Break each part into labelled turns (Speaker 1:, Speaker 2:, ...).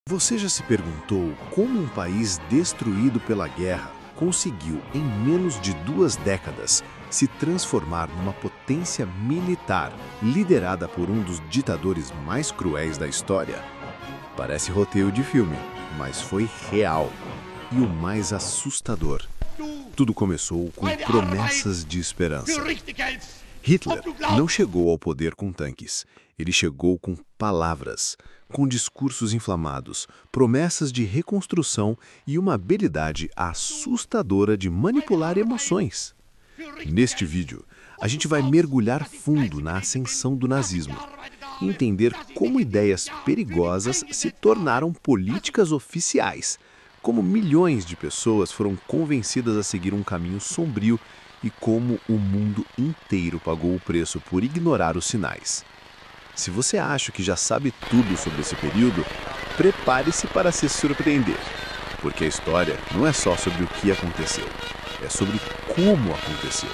Speaker 1: Você já se perguntou como um país destruído pela guerra conseguiu, em menos de 2 décadas, se transformar numa potência militar liderada por um dos ditadores mais cruéis da história? Parece roteiro de filme, mas foi real. E o mais assustador: tudo começou com promessas de esperança. Hitler não chegou ao poder com tanques. Ele chegou com palavras, com discursos inflamados, promessas de reconstrução e uma habilidade assustadora de manipular emoções. Neste vídeo, a gente vai mergulhar fundo na ascensão do nazismo e entender como ideias perigosas se tornaram políticas oficiais, como milhões de pessoas foram convencidas a seguir um caminho sombrio e como o mundo inteiro pagou o preço por ignorar os sinais. Se você acha que já sabe tudo sobre esse período, prepare-se para se surpreender, porque a história não é só sobre o que aconteceu, é sobre como aconteceu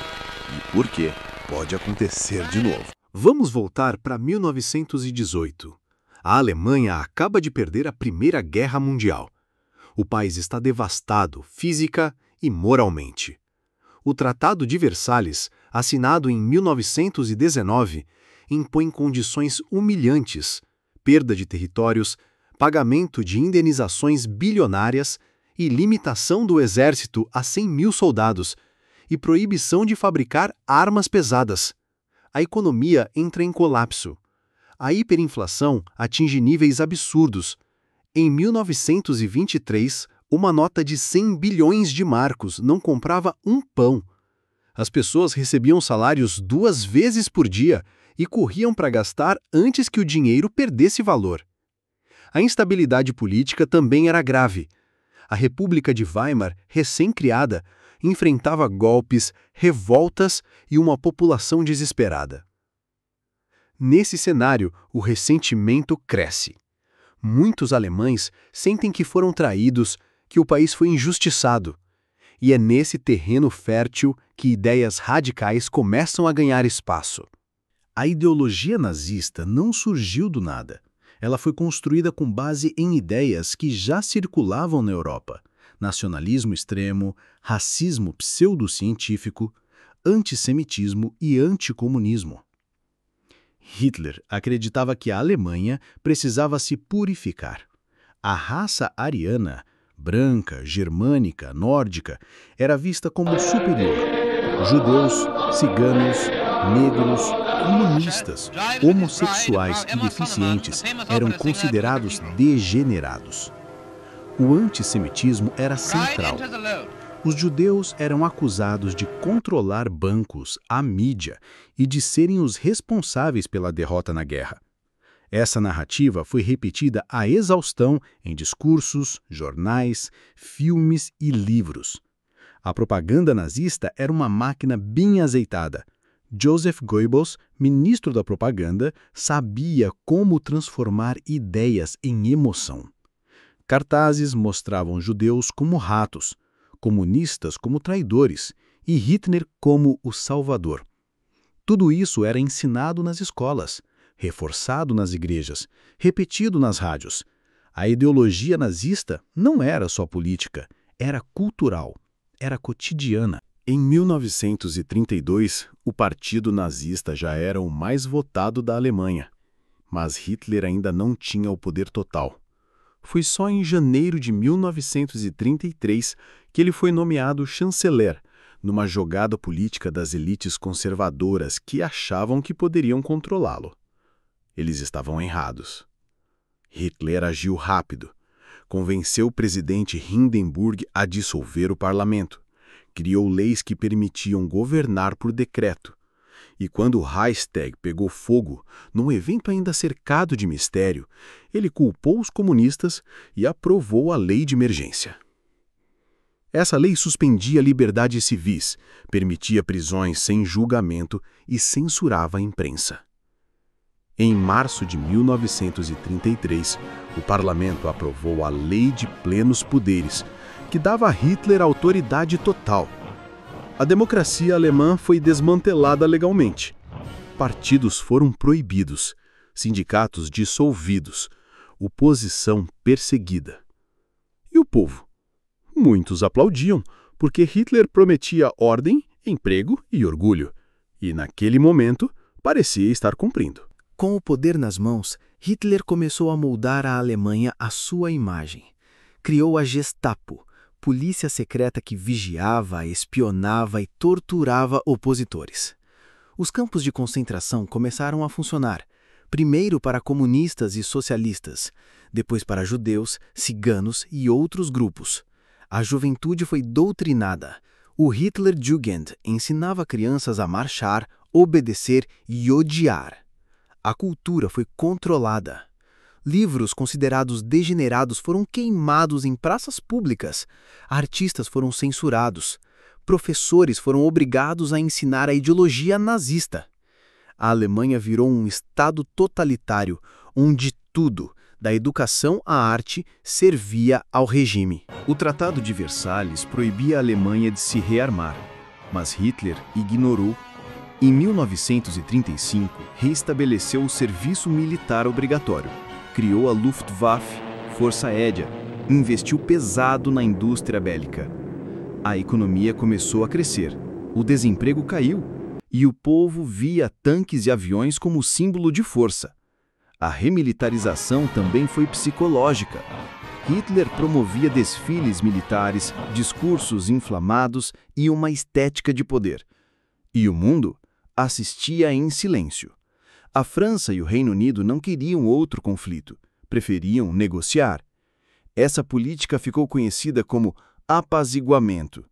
Speaker 1: e por que pode acontecer de novo. Vamos voltar para 1918. A Alemanha acaba de perder a Primeira Guerra Mundial. O país está devastado física e moralmente. O Tratado de Versalhes, assinado em 1919, impõe condições humilhantes, perda de territórios, pagamento de indenizações bilionárias e limitação do exército a 100 mil soldados e proibição de fabricar armas pesadas. A economia entra em colapso. A hiperinflação atinge níveis absurdos. Em 1923, uma nota de 100 bilhões de marcos não comprava um pão. As pessoas recebiam salários 2 vezes por dia e corriam para gastar antes que o dinheiro perdesse valor. A instabilidade política também era grave. A República de Weimar, recém-criada, enfrentava golpes, revoltas e uma população desesperada. Nesse cenário, o ressentimento cresce. Muitos alemães sentem que foram traídos, que o país foi injustiçado. E é nesse terreno fértil que ideias radicais começam a ganhar espaço. A ideologia nazista não surgiu do nada. Ela foi construída com base em ideias que já circulavam na Europa: nacionalismo extremo, racismo pseudocientífico, antissemitismo e anticomunismo. Hitler acreditava que a Alemanha precisava se purificar. A raça ariana, branca, germânica, nórdica, era vista como superior. Judeus, ciganos, negros, comunistas, homossexuais e deficientes eram considerados degenerados. O antissemitismo era central. Os judeus eram acusados de controlar bancos, a mídia e de serem os responsáveis pela derrota na guerra. Essa narrativa foi repetida à exaustão em discursos, jornais, filmes e livros. A propaganda nazista era uma máquina bem azeitada. Joseph Goebbels, ministro da propaganda, sabia como transformar ideias em emoção. Cartazes mostravam judeus como ratos, comunistas como traidores e Hitler como o salvador. Tudo isso era ensinado nas escolas, reforçado nas igrejas, repetido nas rádios. A ideologia nazista não era só política, era cultural, era cotidiana. Em 1932, o Partido Nazista já era o mais votado da Alemanha, mas Hitler ainda não tinha o poder total. Foi só em janeiro de 1933 que ele foi nomeado chanceler, numa jogada política das elites conservadoras que achavam que poderiam controlá-lo. Eles estavam errados. Hitler agiu rápido. Convenceu o presidente Hindenburg a dissolver o parlamento. Criou leis que permitiam governar por decreto. E quando o Reichstag pegou fogo, num evento ainda cercado de mistério, ele culpou os comunistas e aprovou a lei de emergência. Essa lei suspendia liberdades civis, permitia prisões sem julgamento e censurava a imprensa. Em março de 1933, o parlamento aprovou a Lei de Plenos Poderes, que dava a Hitler autoridade total. A democracia alemã foi desmantelada legalmente. Partidos foram proibidos, sindicatos dissolvidos,
Speaker 2: oposição perseguida. E o povo? Muitos aplaudiam, porque Hitler prometia ordem, emprego e orgulho. E, naquele momento, parecia estar cumprindo.
Speaker 3: Com o poder nas mãos, Hitler começou a moldar a Alemanha à sua imagem. Criou a Gestapo, polícia secreta que vigiava, espionava e torturava opositores. Os campos de concentração começaram a funcionar, primeiro para comunistas e socialistas, depois para judeus, ciganos e outros grupos. A juventude foi doutrinada. O Hitlerjugend ensinava crianças a marchar, obedecer e odiar. A cultura foi controlada. Livros considerados degenerados foram queimados em praças públicas. Artistas foram censurados. Professores foram obrigados a ensinar a ideologia nazista. A Alemanha virou um estado totalitário, onde tudo, da educação à arte, servia ao regime.
Speaker 2: O Tratado de Versalhes proibia a Alemanha de se rearmar, mas Hitler ignorou. Em 1935, reestabeleceu o serviço militar obrigatório, criou a Luftwaffe, Força Aérea, investiu pesado na indústria bélica. A economia começou a crescer, o desemprego caiu e o povo via tanques e aviões como símbolo de força. A remilitarização também foi psicológica. Hitler promovia desfiles militares, discursos inflamados e uma estética de poder. E o mundo assistia em silêncio. A França e o Reino Unido não queriam outro conflito, preferiam negociar. Essa política ficou conhecida como apaziguamento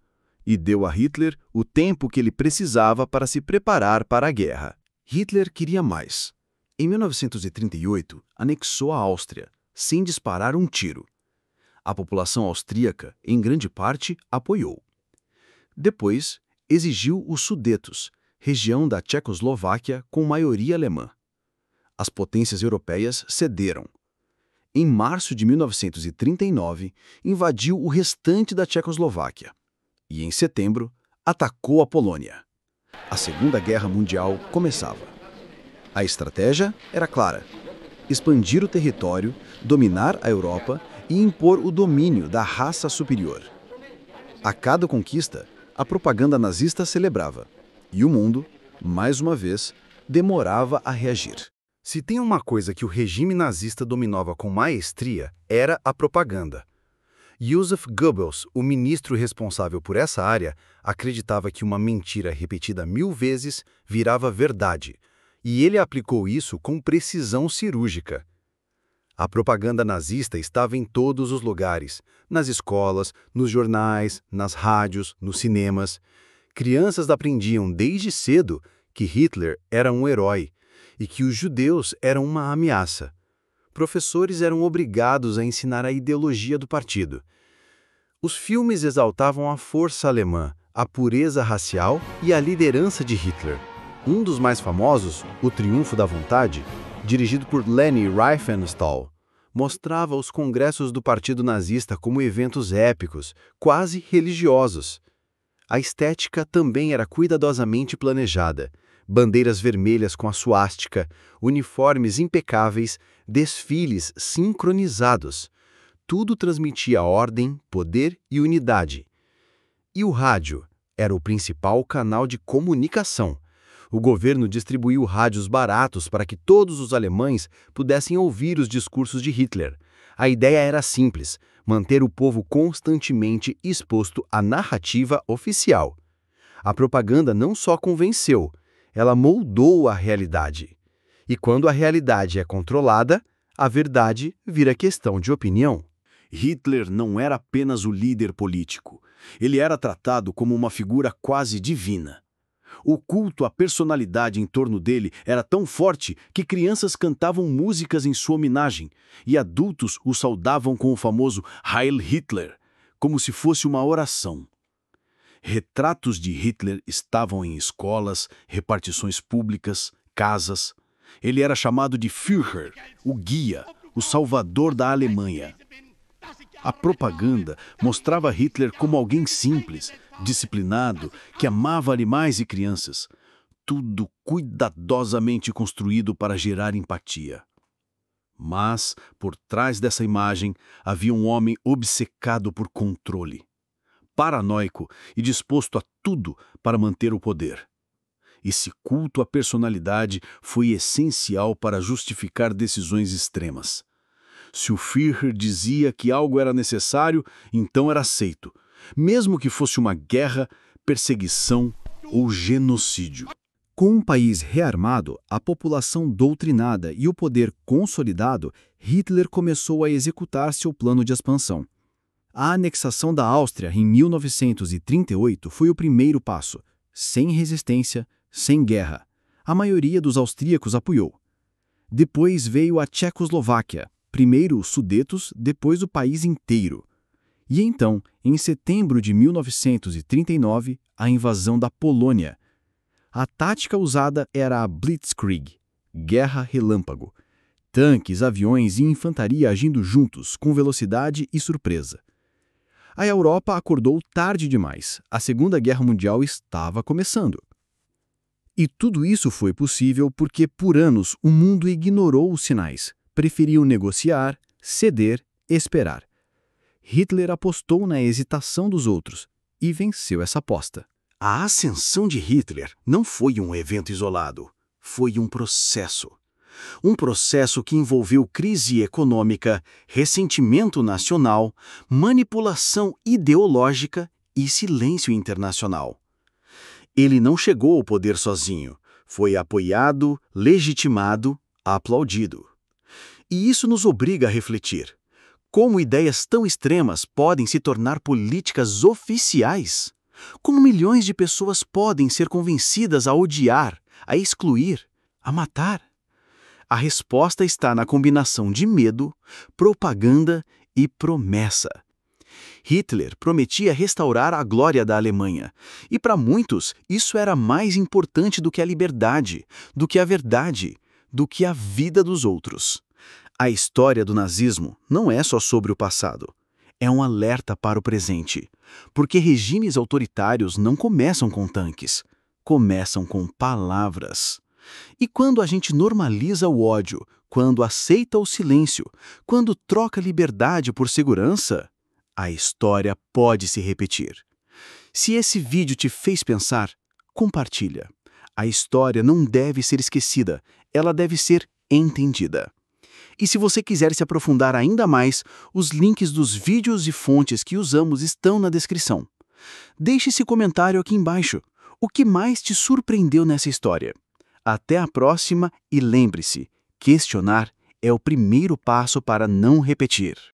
Speaker 2: e deu a Hitler o tempo que ele precisava para se preparar para a guerra. Hitler queria mais. Em 1938, anexou a Áustria, sem disparar um tiro. A população austríaca, em grande parte, apoiou. Depois, exigiu os Sudetos, região da Tchecoslováquia com maioria alemã. As potências europeias cederam. Em março de 1939, invadiu o restante da Tchecoslováquia. E, em setembro, atacou a Polônia. A Segunda Guerra Mundial começava. A estratégia era clara: expandir o território, dominar a Europa e impor o domínio da raça superior. A cada conquista, a propaganda nazista celebrava. E o mundo, mais uma vez, demorava a reagir. Se tem uma coisa que o regime nazista dominava com maestria, era a propaganda. Joseph Goebbels, o ministro responsável por essa área, acreditava que uma mentira repetida 1000 vezes virava verdade, e ele aplicou isso com precisão cirúrgica. A propaganda nazista estava em todos os lugares, nas escolas, nos jornais, nas rádios, nos cinemas. Crianças aprendiam desde cedo que Hitler era um herói e que os judeus eram uma ameaça. Professores eram obrigados a ensinar a ideologia do partido. Os filmes exaltavam a força alemã, a pureza racial e a liderança de Hitler. Um dos mais famosos, O Triunfo da Vontade, dirigido por Leni Riefenstahl, mostrava os congressos do partido nazista como eventos épicos, quase religiosos. A estética também era cuidadosamente planejada. Bandeiras vermelhas com a suástica, uniformes impecáveis, desfiles sincronizados. Tudo transmitia ordem, poder e unidade. E o rádio era o principal canal de comunicação. O governo distribuiu rádios baratos para que todos os alemães pudessem ouvir os discursos de Hitler. A ideia era simples: manter o povo constantemente exposto à narrativa oficial. A propaganda não só convenceu, ela moldou a realidade. E quando a realidade é controlada, a verdade vira questão de opinião. Hitler não era apenas o líder político. Ele era tratado como uma figura quase divina. O culto à personalidade em torno dele era tão forte que crianças cantavam músicas em sua homenagem e adultos o saudavam com o famoso Heil Hitler, como se fosse uma oração. Retratos de Hitler estavam em escolas, repartições públicas, casas. Ele era chamado de Führer, o guia, o salvador da Alemanha. A propaganda mostrava Hitler como alguém simples, disciplinado, que amava animais e crianças. Tudo cuidadosamente construído para gerar empatia.
Speaker 1: Mas, por trás dessa imagem, havia um homem obcecado por controle, paranoico e disposto a tudo para manter o poder. Esse culto à personalidade foi essencial para justificar decisões extremas. Se o Führer dizia que algo era necessário, então era aceito, mesmo que fosse uma guerra, perseguição ou genocídio.
Speaker 2: Com um país rearmado, a população doutrinada e o poder consolidado, Hitler começou a executar seu plano de expansão. A anexação da Áustria em 1938 foi o primeiro passo, sem resistência, sem guerra. A maioria dos austríacos apoiou. Depois veio a Tchecoslováquia, primeiro os Sudetos, depois o país inteiro. E então, em setembro de 1939, a invasão da Polônia. A tática usada era a Blitzkrieg, guerra relâmpago. Tanques, aviões e infantaria agindo juntos, com velocidade e surpresa. A Europa acordou tarde demais. A Segunda Guerra Mundial estava começando. E tudo isso foi possível porque, por anos, o mundo ignorou os sinais. Preferiu negociar, ceder, esperar. Hitler apostou na hesitação dos outros e venceu essa aposta.
Speaker 1: A ascensão de Hitler não foi um evento isolado, foi um processo. Um processo que envolveu crise econômica, ressentimento nacional, manipulação ideológica e silêncio internacional. Ele não chegou ao poder sozinho, foi apoiado, legitimado, aplaudido. E isso nos obriga a refletir. Como ideias tão extremas podem se tornar políticas oficiais? Como milhões de pessoas podem ser convencidas a odiar, a excluir, a matar? A resposta está na combinação de medo, propaganda e promessa. Hitler prometia restaurar a glória da Alemanha, e para muitos isso era mais importante do que a liberdade, do que a verdade, do que a vida dos outros. A história do nazismo não é só sobre o passado. É um alerta para o presente, porque regimes autoritários não começam com tanques, começam com palavras. E quando a gente normaliza o ódio, quando aceita o silêncio, quando troca liberdade por segurança, a história pode se repetir. Se esse vídeo te fez pensar, compartilha. A história não deve ser esquecida, ela deve ser entendida. E se você quiser se aprofundar ainda mais, os links dos vídeos e fontes que usamos estão na descrição. Deixe esse comentário aqui embaixo. O que mais te surpreendeu nessa história? Até a próxima e lembre-se, questionar é o primeiro passo para não repetir.